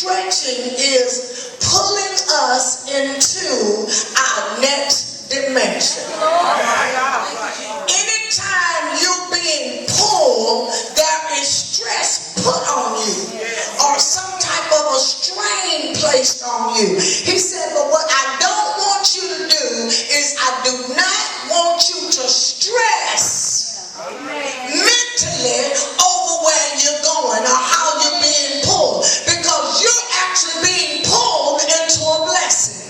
stretching is pulling us into our next dimension. Anytime you're being pulled, there is stress put on you or some type of a strain placed on you. He said, but what I don't want you to do is I do not want you to stress mentally over where you're going or how you're being pulled, because you're actually being pulled into a blessing.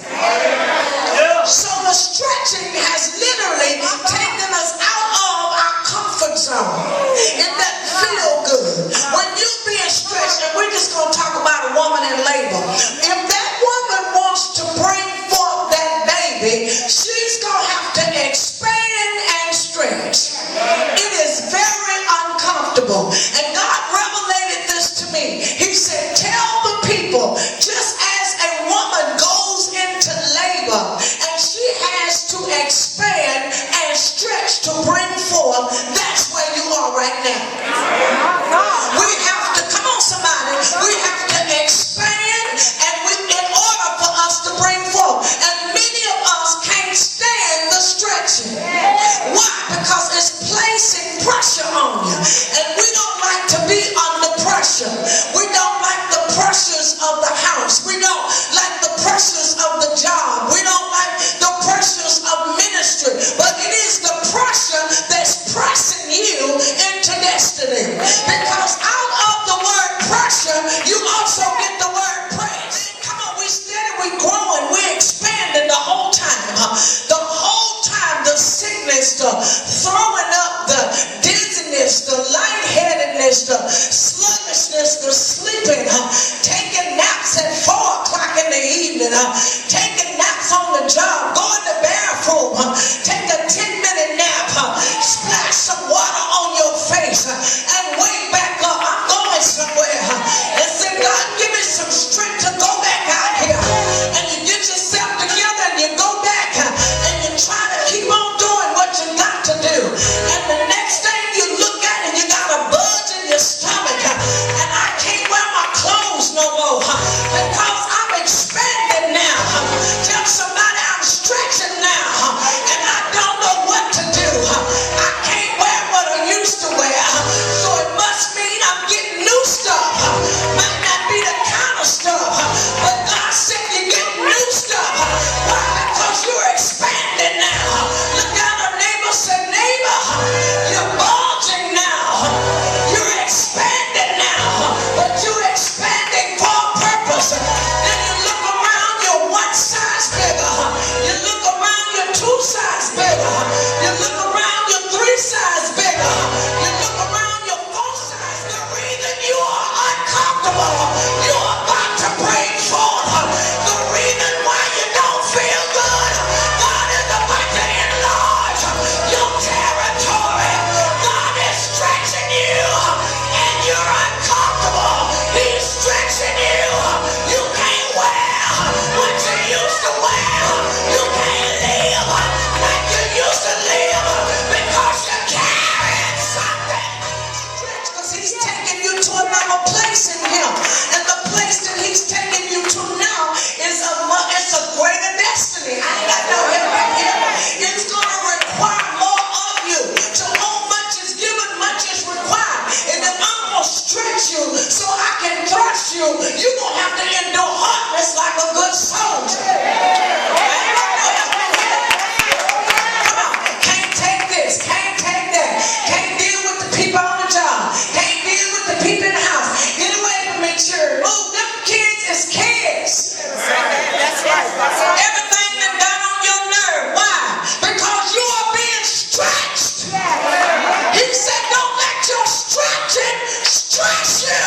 So the stretching has literally taken us out of our comfort zone. It doesn't feel good. When you're being stretched, and we're just going to talk about a woman in labor. If that woman wants to bring forth that baby, she's going to have to expand and stretch. It is very uncomfortable. And God revelated this to me. He said, tell the people, just as a woman goes into labor and she has to expand and stretch to bring forth, that's where you are right now. We have to, come on somebody, we have to expand and in order for us to bring forth. And many of us can't stand the stretching. Why? Because it's placing pressure on you. And we don't like to be under pressure. We don't like the pressures of the house. We don't like the pressures of the job. We don't like the pressures of ministry. But it is the pressure that's pressing you into destiny. Because out of the word pressure, you also get the word praise. Come on, we steady, we growing, we expanding the whole time. The whole time, the sickness, the throwing up, the dizziness, the lightheadedness, the sluggishness, the sleeping, taking naps at 4 o'clock in the evening, taking naps on the job, going to the bathroom, take a 10-minute nap, splash some water on your face, and wake back up. I'm going somewhere. And say, God, give me some strength to go back out here. And you get yourself together and you go back and you try to keep on doing what you got to do. And the next thing you look at and you got a buzz in your stomach. And I can't wear my clothes no more because I'm expanding now. Tell somebody I'm stretching now. And I don't know what to do. I can't wear what I used to wear. So it must mean I'm getting new stuff. Might not be the kind of stuff, but God said you get new stuff. Why? Because you're expanding now. Look at our neighbor, say, neighbor, you're bulging now. You're expanding now, but you're expanding for a purpose. Then you look around, you're 1 size bigger. You look around, you're 2 size bigger. You look around, you're 3 size bigger. You look around, you're 4 size. The reason you are uncomfortable, you're about to break forth. The reason why you don't feel good, God is about to enlarge your territory. God is stretching you, and you're uncomfortable. He's stretching you. You can't wear what you used to wear. You can't live like you used to live because you're carrying something. Stretch, because he's taking you to another place in him. And the place that he's taking you to now is it's a greater destiny. I ain't got no help right here. It's going to require more of you. To whom much is given, much is required. And if I'm going to stretch you so I can thrust you, you're going to have to endure hardness like a good soldier. Come on. Can't take this. Can't take that. Can't deal with the people on the job. Can't deal with the people in the house. Get away from me, church. Move. Them kids is kids. That's right. Everything that got on your nerve. Why? Because you are being stretched. He said, don't let your stretching stretch you.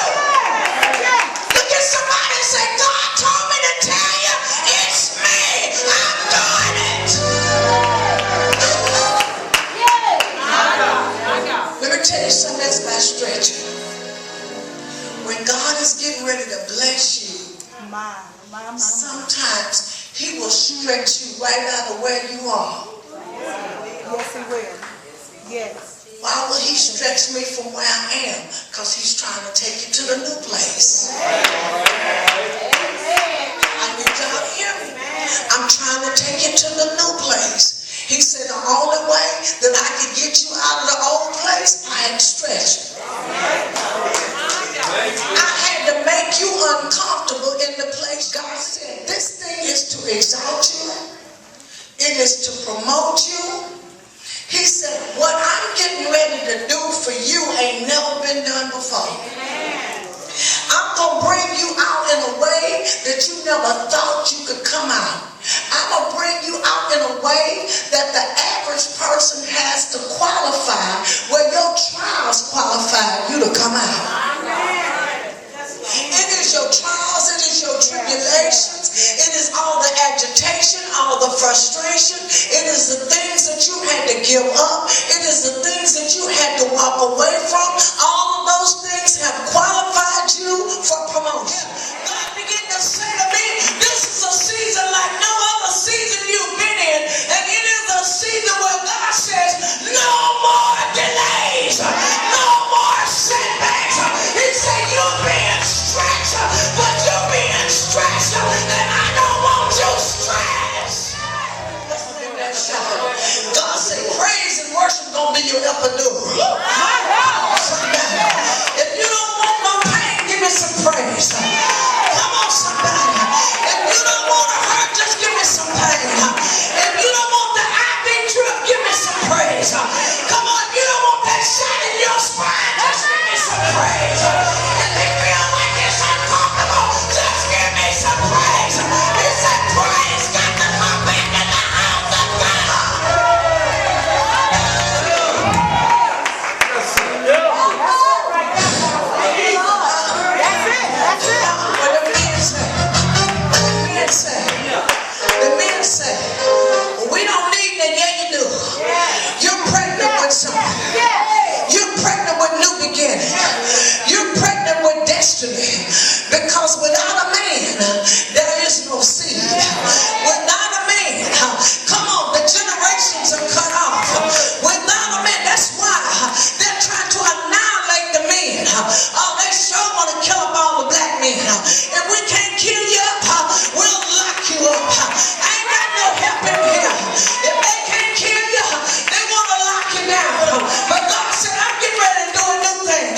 Look at somebody and say, God told me to tell you, it's me. I'm doing it. Let me tell you something else about stretching. When God is getting ready to bless you, sometimes he will stretch you right out of where you are. Yes, he will. Yes. Why would he stretch me from where I am? Because he's trying to take you to the new place. He said, the only way that I could get you out of the old place, I had to stretch you. I had to make you uncomfortable in the place. God said, this thing is to exalt you. It is to promote you. He said, what I'm getting ready to do for you ain't never been done before. I'm going to bring you out in a way that you never thought you could come out. I'm going to bring you out in a way that the average person has to qualify, where your trials qualify you to come out. It is your trials, it is your tribulations, it is all the agitation, all the frustration, it is the things that you had to give up, it is the things that you had to walk away from. All of those things have qualified you for promotion. God began to say to me, this is a season like no other season you've been in, and it is a season where God says, no more delays, no more setbacks. He said, you're being stretched, but you're being stretched, and I don't want you stretched. God said, praise and worship gonna be your epidural. If you don't want no pain, give me some praise. Come on, somebody. If you don't want to hurt, just give me some pain. If you don't want the IV drip, give me some praise. Come on, if you don't want that shot in your spine, just give me some praise. If you feel like it's uncomfortable, just give me some praise. He said, praise got to come back in the house of God. The men say, we don't need that. Yeah, you do. You're pregnant with something. You're pregnant with new beginning. You're pregnant with destiny. Because without a man, there is no seed. Without a man, come on, the generations are cut off. Without a man, that's why they're trying to annihilate the men. They sure want to kill up all the black men. If we can't kill you up, we'll lock you up. I ain't got no help in here. If they can't kill you, they want to lock you down. But God said, I'm getting ready to do a new thing.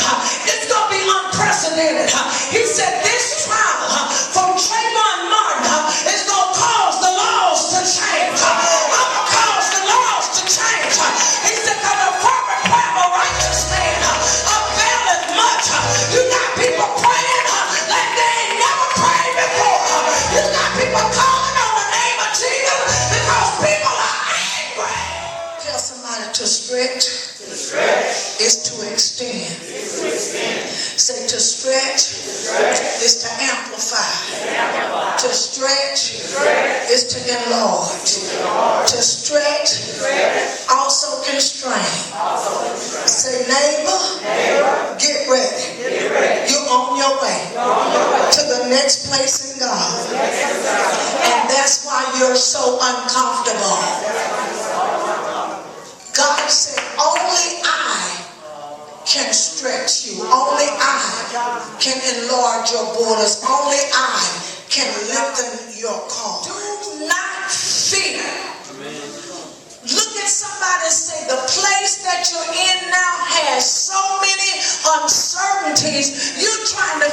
It's going to be unprecedented. He said, this trial from Trayvon Martin is going to cause the laws to change. I'm going to cause the laws to change. He said, because the fervent prayer of a righteous man availeth much. You got people praying like they ain't never prayed before. You got people calling on the name of Jesus because people are angry. Tell somebody to stretch. Is to extend. Say to stretch is to amplify. To stretch is to enlarge. To stretch also constrain. Say neighbor, get ready. You're on your way to the next place in God. And that's why you're so uncomfortable. God said, only I can stretch you. Only I can enlarge your borders. Only I can lengthen your call. Do not fear. Look at somebody and say, the place that you're in now has so many uncertainties. You're trying to